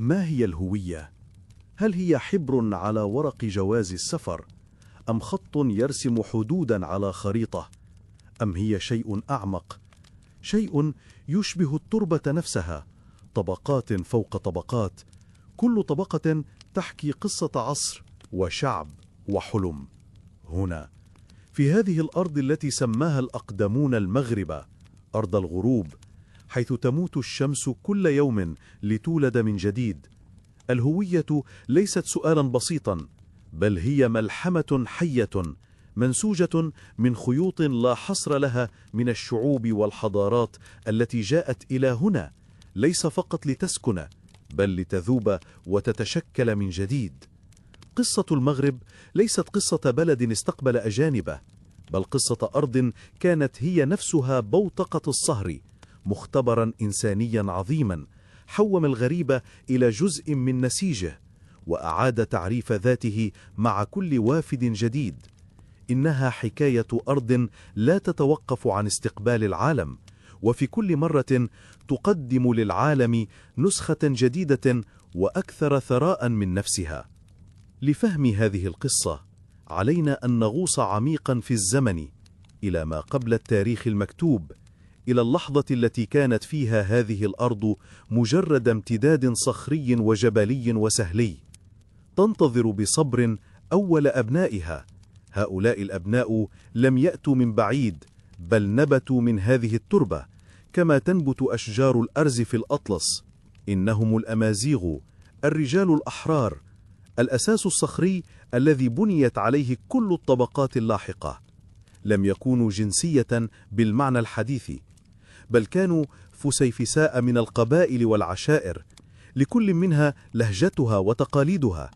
ما هي الهوية؟ هل هي حبر على ورق جواز السفر؟ أم خط يرسم حدودا على خريطة؟ أم هي شيء أعمق، شيء يشبه التربة نفسها، طبقات فوق طبقات، كل طبقة تحكي قصة عصر وشعب وحلم. هنا في هذه الأرض التي سماها الأقدمون المغرب، أرض الغروب، حيث تموت الشمس كل يوم لتولد من جديد، الهوية ليست سؤالا بسيطا، بل هي ملحمة حية منسوجة من خيوط لا حصر لها من الشعوب والحضارات التي جاءت إلى هنا ليس فقط لتسكن، بل لتذوب وتتشكل من جديد. قصة المغرب ليست قصة بلد استقبل أجانبه، بل قصة أرض كانت هي نفسها بوتقة الصهر، مختبرا إنسانيا عظيما حوم الغريب إلى جزء من نسيجه، وأعاد تعريف ذاته مع كل وافد جديد. إنها حكاية أرض لا تتوقف عن استقبال العالم، وفي كل مرة تقدم للعالم نسخة جديدة وأكثر ثراء من نفسها. لفهم هذه القصة علينا أن نغوص عميقا في الزمن، إلى ما قبل التاريخ المكتوب، إلى اللحظة التي كانت فيها هذه الأرض مجرد امتداد صخري وجبلي وسهلي، تنتظر بصبر أول أبنائها. هؤلاء الأبناء لم يأتوا من بعيد، بل نبتوا من هذه التربة، كما تنبت أشجار الأرز في الأطلس. إنهم الأمازيغ، الرجال الأحرار، الأساس الصخري الذي بنيت عليه كل الطبقات اللاحقة. لم يكونوا جنسية بالمعنى الحديث، بل كانوا فسيفساء من القبائل والعشائر، لكل منها لهجتها وتقاليدها،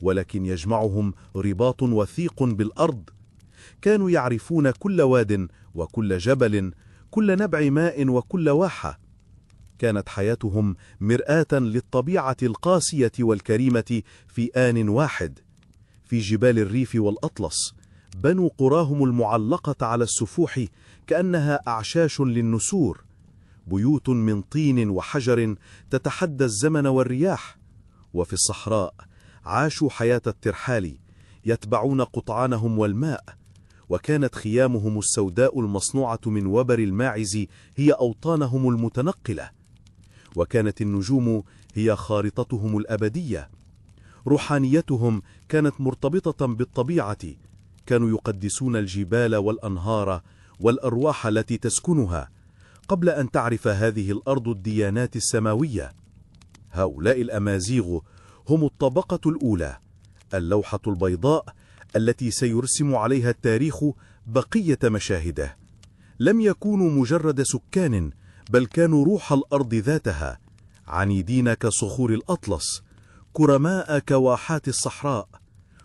ولكن يجمعهم رباط وثيق بالأرض. كانوا يعرفون كل واد وكل جبل، كل نبع ماء وكل واحة. كانت حياتهم مرآة للطبيعة القاسية والكريمة في آن واحد. في جبال الريف والأطلس بنوا قراهم المعلقة على السفوح كأنها أعشاش للنسور، بيوت من طين وحجر تتحدى الزمن والرياح. وفي الصحراء عاشوا حياة الترحال، يتبعون قطعانهم والماء، وكانت خيامهم السوداء المصنوعة من وبر الماعز هي أوطانهم المتنقلة، وكانت النجوم هي خارطتهم الأبدية. روحانيتهم كانت مرتبطة بالطبيعة، كانوا يقدسون الجبال والأنهار والأرواح التي تسكنها، قبل أن تعرف هذه الأرض الديانات السماوية. هؤلاء الأمازيغ هم الطبقة الأولى، اللوحة البيضاء التي سيرسم عليها التاريخ بقية مشاهده. لم يكونوا مجرد سكان، بل كانوا روح الأرض ذاتها، عنيدين كصخور الأطلس، كرماء كواحات الصحراء،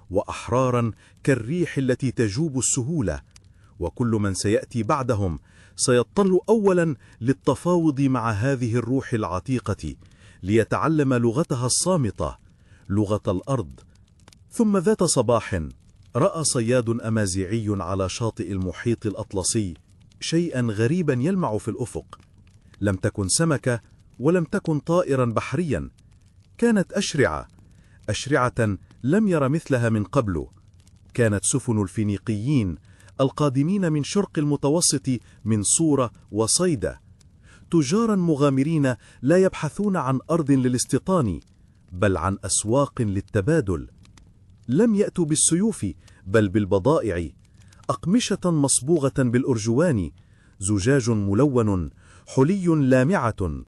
وأحرارا كالريح التي تجوب السهولة. وكل من سيأتي بعدهم سيضطر أولا للتفاوض مع هذه الروح العتيقة ليتعلم لغتها الصامتة، لغة الأرض. ثم ذات صباح رأى صياد أمازيغي على شاطئ المحيط الأطلسي شيئا غريبا يلمع في الأفق. لم تكن سمكة ولم تكن طائرا بحريا، كانت أشرعة لم ير مثلها من قبل. كانت سفن الفينيقيين القادمين من شرق المتوسط من صورة وصيدا، تجارا مغامرين لا يبحثون عن أرض للاستيطان، بل عن أسواق للتبادل. لم يأتوا بالسيوف، بل بالبضائع، أقمشة مصبوغة بالأرجوان، زجاج ملون، حلي لامعة،